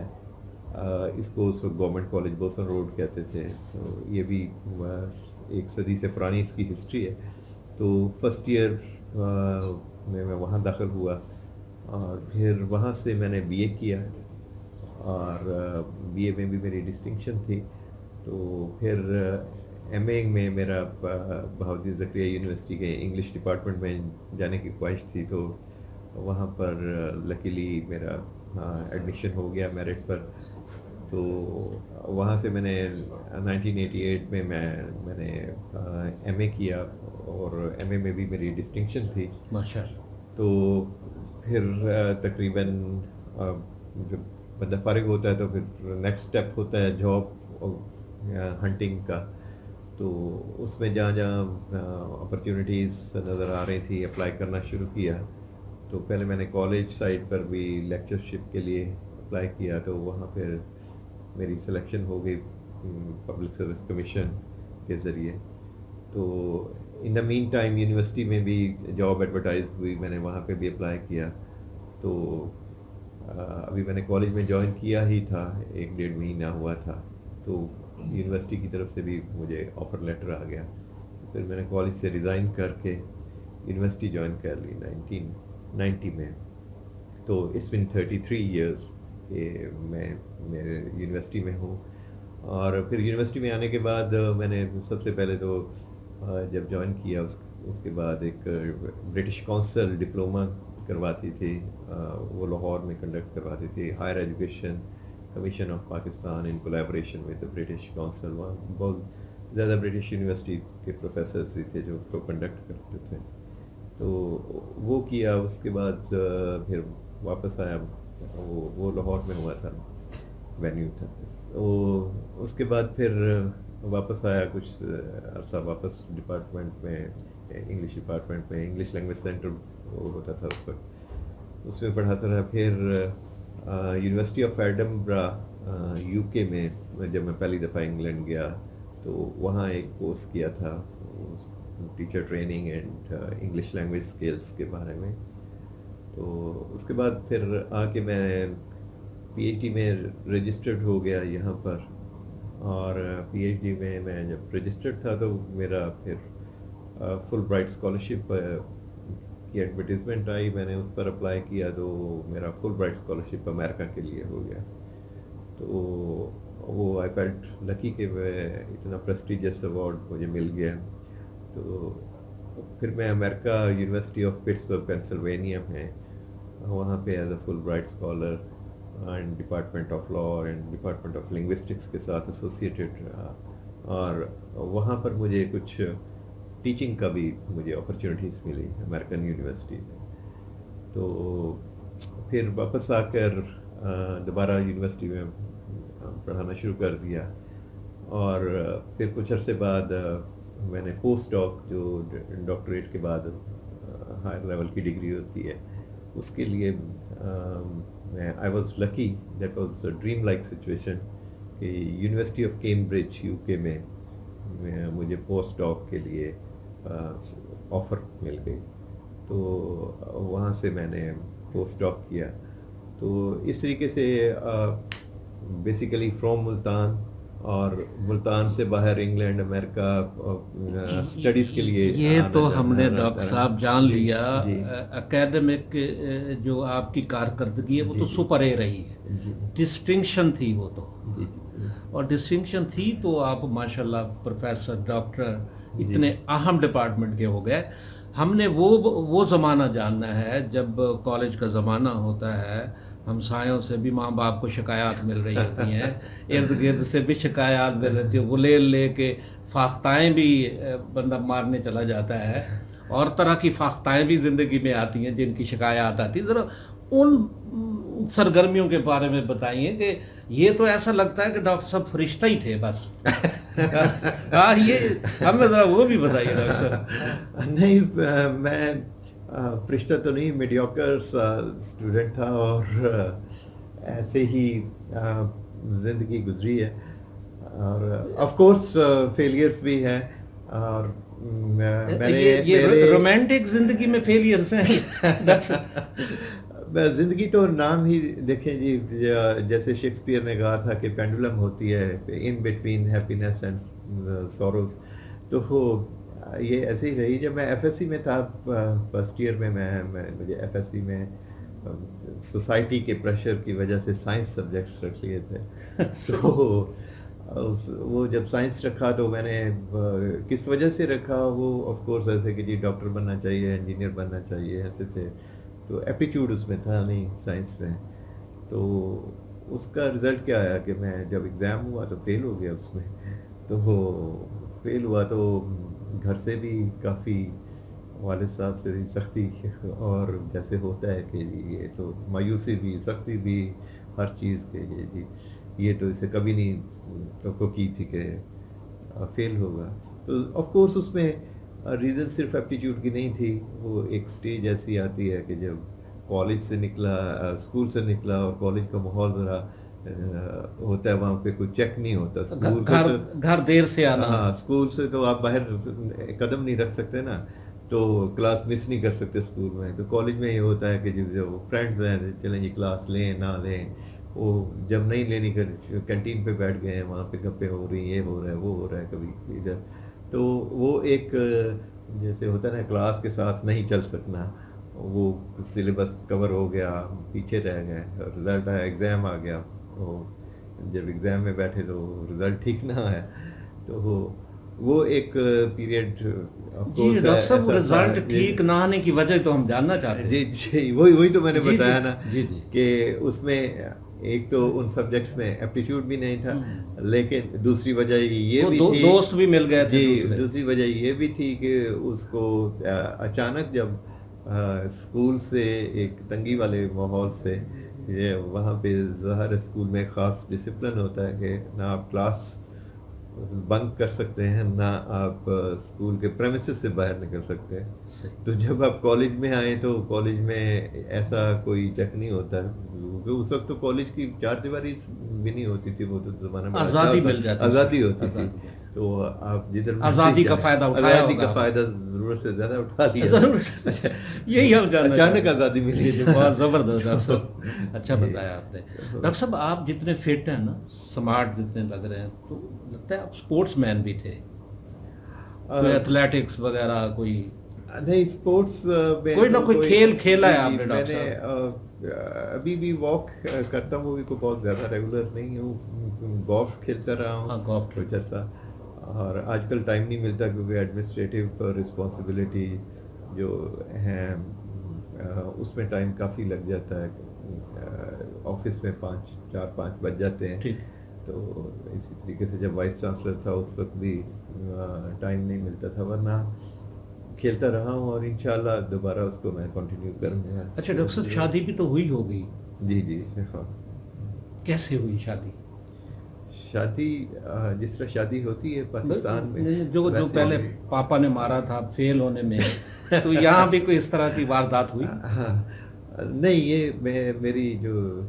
اس کو گورنمنٹ کالج بوسن روڈ کہتے تھے, تو یہ بھی ایک صدی سے پرانی اس کی ہسٹری ہے. تو فرسٹ ایئر میں وہاں داخل ہوا اور پھر وہاں سے میں نے بی اے کیا اور بی اے میں بھی میری ڈسٹنکشن تھی. تو پھر ایم اے میں میرا بہاؤالدین زکریا یونیورسٹی کے انگلش ڈپارٹمنٹ میں جانے کی خواہش تھی. تو وہاں پر لکیلی میرا ایڈمیشن ہو گیا میرٹ پر. تو وہاں سے میں نے 1988 میں میں نے ایم اے کیا اور ایم اے میں بھی میری ڈسٹنکشن تھی. ماشاء اللہ. تو پھر تقریباً جب بندہ فارغ ہوتا ہے تو پھر نیکسٹ اسٹیپ ہوتا ہے جاب ہنٹنگ کا. تو اس میں جہاں جہاں اپرچونیٹیز نظر آ رہی تھی اپلائی کرنا شروع کیا. تو پہلے میں نے کالج سائٹ پر بھی لیکچرشپ کے لیے اپلائی کیا. تو وہاں پھر میری سلیکشن ہو گئی پبلک سروس کمیشن کے ذریعے. تو ان دا مین ٹائم یونیورسٹی میں بھی جاب ایڈورٹائز ہوئی, میں نے وہاں پہ بھی اپلائی کیا. تو ابھی میں نے کالج میں جوائن کیا ہی تھا, 1-1.5 مہینہ ہوا تھا. تو یونیورسٹی کی طرف سے بھی مجھے آفر لیٹر آ گیا. پھر میں نے کالج سے ریزائن کر کے یونیورسٹی جوائن کر لی 1990 میں. تو اٹس بن 33 ایئرس کہ میں یونیورسٹی میں ہوں. اور پھر یونیورسٹی میں آنے کے بعد میں نے سب سے پہلے تو جب جوائن کیا اس کے بعد ایک برٹش کونسل ڈپلومہ کرواتی تھی, وہ لاہور میں کنڈکٹ کرواتی تھی. Higher education commission of Pakistan in collaboration with the British council. وہاں بہت زیادہ برٹش یونیورسٹی کے پروفیسرز ہی تھے جو اس کو کنڈکٹ کرتے تھے. تو وہ کیا. اس کے بعد پھر واپس آیا, وہ لاہور میں ہوا تھا, وینیو تھا. تو اس کے بعد پھر واپس آیا کچھ عرصہ واپس ڈپارٹمنٹ میں, انگلش ڈپارٹمنٹ میں. انگلش لینگویج سینٹر ہوتا تھا اس وقت, اس میں پڑھاتا رہا. پھر یونیورسٹی آف ایڈنبرا یو کے میں جب میں پہلی دفعہ انگلینڈ گیا تو وہاں ایک کورس کیا تھا teacher training and English language skills کے بارے میں. تو اس کے بعد پھر آ کے میں پی ایچ ڈی میں رجسٹرڈ ہو گیا یہاں پر. اور پی ایچ ڈی میں جب رجسٹرڈ تھا تو میرا پھر فل برائٹ اسکالرشپ کی ایڈورٹیزمنٹ آئی, میں نے اس پر اپلائی کیا تو میرا فل برائٹ اسکالرشپ امریکہ کے لیے ہو گیا. تو وہ آئی فیلٹ لکی کہ اتنا پریسٹیجیس ایوارڈ مجھے مل گیا. تو پھر میں امریکہ یونیورسٹی آف پٹسبرگ پینسلوینیا میں وہاں پہ as a Fulbright scholar and department of law and department of linguistics کے ساتھ ایسوسیٹیڈ رہا. اور وہاں پر مجھے کچھ ٹیچنگ کا بھی مجھے اپرچونیٹیز ملی امریکن یونیورسٹی میں. تو پھر واپس آ کر دوبارہ یونیورسٹی میں پڑھانا شروع کر دیا. اور پھر کچھ عرصے بعد میں نے پوسٹ ڈاک جو ڈاکٹریٹ کے بعد ہائر لیول کی ڈگری ہوتی ہے اس کے لیے میں I was lucky, that was dream like situation کہ یونیورسٹی آف کیمبرج یو کے میں مجھے پوسٹ ڈاک کے لیے آفر مل گئی. تو وہاں سے میں نے پوسٹ ڈاک کیا. تو اس طریقے سے بیسیکلی فرام ملتان اور ملتان سے باہر انگلینڈ امریکہ اسٹڈیز کے لیے. یہ تو ہم نے ڈاکٹر صاحب جان لیا اکیڈمک جو آپ کی کارکردگی ہے وہ تو سپر اے رہی ہے, ڈسٹنکشن تھی وہ تو, اور ڈسٹنکشن تھی تو آپ ماشاءاللہ پروفیسر ڈاکٹر اتنے اہم ڈپارٹمنٹ کے ہو گئے. ہم نے وہ زمانہ جاننا ہے جب کالج کا زمانہ ہوتا ہے, ہمسایوں سے بھی ماں باپ کو شکایات مل رہی ہوتی ہیں, ارد گرد سے بھی شکایات مل رہی ہیں, غلیل لے کے فاختائیں بھی بندہ مارنے چلا جاتا ہے, اور طرح کی فاختائیں بھی زندگی میں آتی ہیں جن کی شکایات آتی ہیں. ذرا ان سرگرمیوں کے بارے میں بتائیے کہ یہ تو ایسا لگتا ہے کہ ڈاکٹر صاحب فرشتہ ہی تھے بس. ہاں یہ ہمیں ذرا وہ بھی بتائیے ڈاکٹر صاحب. نہیں, میں فرشتہ تو نہیں, میڈیوکر اسٹوڈنٹ تھا اور ایسے ہی زندگی گزری ہے. اور آف کورس فیلئرس بھی ہیں, اور یہ رومانٹک زندگی میں فیلئرس ہیں ڈاکٹر صاحب. زندگی تو نام ہی دیکھیں جی, جیسے شیکسپیئر نے کہا تھا کہ پینڈولم ہوتی ہے ان بٹوین ہیپینس اینڈ سوروز. تو یہ ایسے ہی رہی. جب میں ایف ایس سی میں تھا فرسٹ ایئر میں مجھے ایف ایس سی میں سوسائٹی کے پریشر کی وجہ سے سائنس سبجیکٹس رکھ لیے تھے. تو وہ جب سائنس رکھا تو میں نے کس وجہ سے رکھا, وہ آف کورس ایسے کہ جی ڈاکٹر بننا چاہیے, انجینئر بننا چاہیے, ایسے تھے. تو ایپٹیٹیوڈ اس میں تھا نہیں سائنس میں. تو اس کا رزلٹ کیا آیا کہ میں جب ایگزام ہوا تو فیل ہو گیا اس میں. تو فیل ہوا تو گھر سے بھی کافی, والد صاحب سے بھی سختی, اور جیسے ہوتا ہے کہ یہ تو مایوسی بھی, سختی بھی, ہر چیز کے جی یہ تو اسے کبھی نہیں توقع کی تھی کہ فیل ہوگا. تو آف کورس اس میں ریزن صرف ایپٹیٹیوڈ کی نہیں تھی. وہ ایک سٹیج ایسی آتی ہے کہ جب کالج سے نکلا, اسکول سے نکلا, اور کالج کا ماحول ذرا ہوتا ہے وہاں پہ کوئی چیک نہیں ہوتا. اسکول گھر دیر سے آنا, ہاں اسکول سے تو آپ باہر قدم نہیں رکھ سکتے نا, تو کلاس مس نہیں کر سکتے اسکول میں. تو کالج میں یہ ہوتا ہے کہ جو فرینڈز ہیں چلیں جی کلاس لیں نہ لیں, وہ جب نہیں لینی کینٹین پہ بیٹھ گئے ہیں, وہاں پہ گپیں ہو رہی ہیں, یہ ہو رہا ہے وہ ہو رہا ہے کبھی ادھر. تو وہ ایک جیسے ہوتا ہے نا کلاس کے ساتھ نہیں چل سکنا, وہ سلیبس کور ہو گیا, پیچھے رہ گئے, رزلٹ آیا, ایگزام آ گیا. جب ایگزام میں بیٹھے تو رزلٹ ٹھیک نہ آیا. تو وہ ایک پیریڈ. جی ڈاکٹر صاحب رزلٹ ٹھیک نہ آنے کی وجہ تو ہم جاننا چاہتے ہیں. جی وہی تو میں نے بتایا نا کہ اس میں ایک تو ان سبجیکٹس میں ایپٹیٹیوڈ بھی نہیں تھا, لیکن دوسری وجہ یہ بھی تھی, دوست بھی مل گئے تھے. جی دوسری وجہ یہ بھی تھی کہ اس کو اچانک جب اسکول سے ایک تنگی والے ماحول سے, یہ وہاں پہ ظاہر اسکول میں خاص ڈسپلن ہوتا ہے کہ نہ آپ کلاس بنک کر سکتے ہیں, نہ آپ اسکول کے پریمیسز سے باہر نکل سکتے ہیں. تو جب آپ کالج میں آئیں تو کالج میں ایسا کوئی چیک نہیں ہوتا ہے, کیونکہ اس وقت تو کالج کی چار دیواری بھی نہیں ہوتی تھی, وہ تو زمانہ میں آزادی ہوتی تھی. تو آپ جدھر آزادی کا فائدہ اٹھایا, آزادی کا فائدہ ضرورت سے زیادہ اٹھا لیا. یہی ہم جاننا, اچانک آزادی ملی. بہت زبردست ڈاکٹر صاحب, اچھا بتایا آپ نے. ڈاکٹر صاحب آپ جتنے فٹ ہیں نا, سمارٹ جتنے لگ رہے ہیں, تو لگتا ہے آپ اسپورٹس مین بھی تھے, کوئی ایتھلیٹکس وغیرہ کوئی نہیں, اسپورٹس کوئی نہ کوئی کھیل کھیلا ہے آپ نے ڈاکٹر صاحب؟ ابھی بھی واک کرتا ہوں, بھی کو بہت زیادہ ریگولر نہیں ہوں. گولف کھیلتا رہا ہوں کچھ عرصہ, اور آج کل ٹائم نہیں ملتا کیونکہ ایڈمنسٹریٹو رسپانسبلٹی جو ہیں اس میں ٹائم کافی لگ جاتا ہے. آفس میں 4-5 بج جاتے ہیں. تو اسی طریقے سے جب وائس چانسلر تھا اس وقت بھی ٹائم نہیں ملتا تھا, ورنہ کھیلتا رہا ہوں, اور انشاءاللہ دوبارہ اس کو میں کنٹینیو کروں گا. اچھا ڈاکٹر صاحب شادی بھی تو ہوئی ہوگی؟ جی ہاں. کیسے ہوئی شادی؟ شادی جس طرح شادی ہوتی ہے پاکستان میں, جو پہلے پاپا نے مارا تھا فیل ہونے میں, تو یہاں بھی کوئی اس طرح کی واردات ہوئی؟ ہاں نہیں, یہ میری جو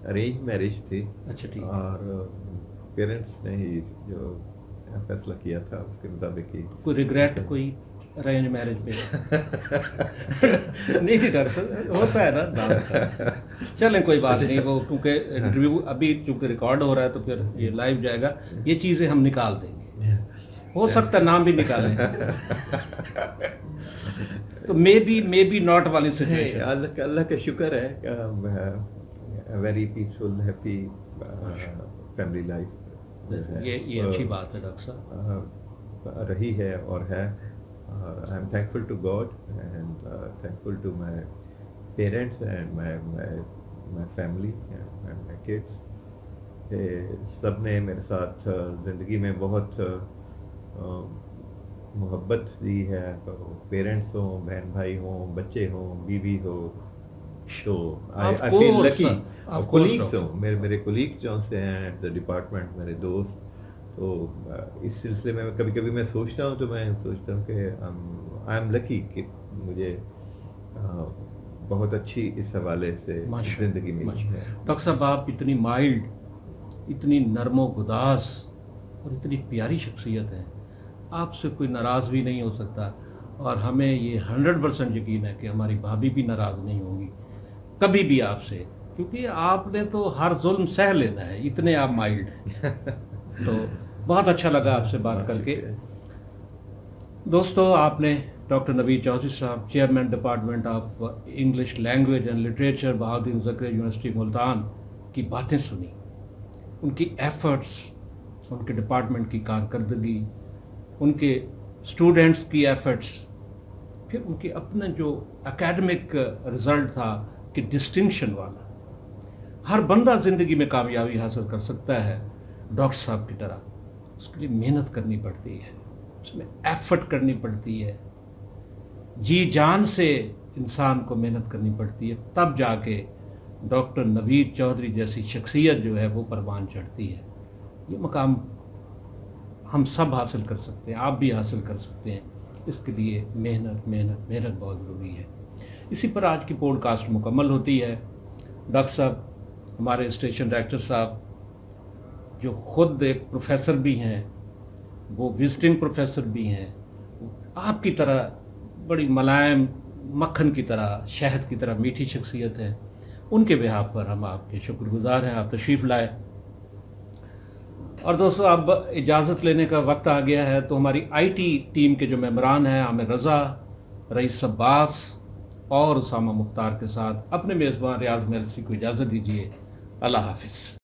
ارینج میرج تھی. اچھا ٹھیک. اور پیرنٹس نے ہی جو فیصلہ کیا تھا اس کے مطابق ہی. کوئی ریگریٹ کوئی ارینج میرج پہ؟ نہیں ڈاکٹر صاحب ہوتا ہے نا. چلیں کوئی بات نہیں, وہ کیونکہ انٹرویو ابھی چونکہ ریکارڈ ہو رہا ہے تو پھر یہ لائیو جائے گا, یہ چیزیں ہم نکال دیں گے, ہو سکتا ہے نام بھی نکالیں. تو مے بی ناٹ والی سچویشن. اللہ کا شکر ہے, very peaceful happy family life. یہ اچھی بات ہے ڈاکٹر صاحب, رہی ہے اور ہے. I am thankful to God and thankful to my parents and my family and my kids. سب نے میرے ساتھ زندگی میں بہت محبت دی ہے. پیرنٹس ہوں, بہن بھائی ہوں, بچے ہوں, بیوی ہو, تو I feel lucky. کولیگس ہوں, میرے کولیگس جو سے ہیں ڈپارٹمنٹ, میرے دوست. تو اس سلسلے میں کبھی کبھی میں سوچتا ہوں کہ آئی ایم لکی کہ مجھے بہت اچھی اس حوالے سے زندگی ملی ہے. ڈاکٹر صاحب آپ اتنی مائلڈ, اتنی نرم و گداز اور اتنی پیاری شخصیت ہیں, آپ سے کوئی ناراض بھی نہیں ہو سکتا, اور ہمیں یہ 100% یقین ہے کہ ہماری بھابھی بھی ناراض نہیں ہوں گی کبھی بھی آپ سے, کیونکہ آپ نے تو ہر ظلم سہ لینا ہے, اتنے آپ مائلڈ ہیں. تو بہت اچھا لگا آپ سے بات کر کے. دوستو آپ نے ڈاکٹر نوید چودھری صاحب chairman department of English language and literature Bahauddin Zakariya university Multan کی باتیں سنی، ان کی ایفرٹس، ان کے ڈپارٹمنٹ کی کارکردگی، ان کے اسٹوڈنٹس کی ایفرٹس، پھر ان کے اپنا جو اکیڈمک رزلٹ تھا کہ ڈسٹنکشن والا۔ ہر بندہ زندگی میں کامیابی حاصل کر سکتا ہے ڈاکٹر صاحب کی طرح، اس کے لیے محنت کرنی پڑتی ہے، اس میں ایفرٹ کرنی پڑتی ہے، جی جان سے انسان کو محنت کرنی پڑتی ہے، تب جا کے ڈاکٹر نوید چودھری جیسی شخصیت جو ہے وہ پروان چڑھتی ہے۔ یہ مقام ہم سب حاصل کر سکتے ہیں، آپ بھی حاصل کر سکتے ہیں، اس کے لیے محنت محنت محنت بہت ضروری ہے۔ اسی پر آج کی پوڈ کاسٹ مکمل ہوتی ہے۔ ڈاکٹر صاحب، ہمارے اسٹیشن ڈائریکٹر صاحب، جو خود ایک پروفیسر بھی ہیں، وہ وزٹنگ پروفیسر بھی ہیں، آپ کی طرح بڑی ملائم مکھن کی طرح، شہد کی طرح میٹھی شخصیت ہے، ان کے بہاف پر ہم آپ کے شکر گزار ہیں، آپ تشریف لائے۔ اور دوستو اب اجازت لینے کا وقت آ گیا ہے، تو ہماری آئی ٹی ٹیم کے جو ممبران ہیں، عامر رضا، رئیس عباس اور اسامہ مختار کے ساتھ اپنے میزبان ریاض میلسی کو اجازت دیجیے۔ اللہ حافظ۔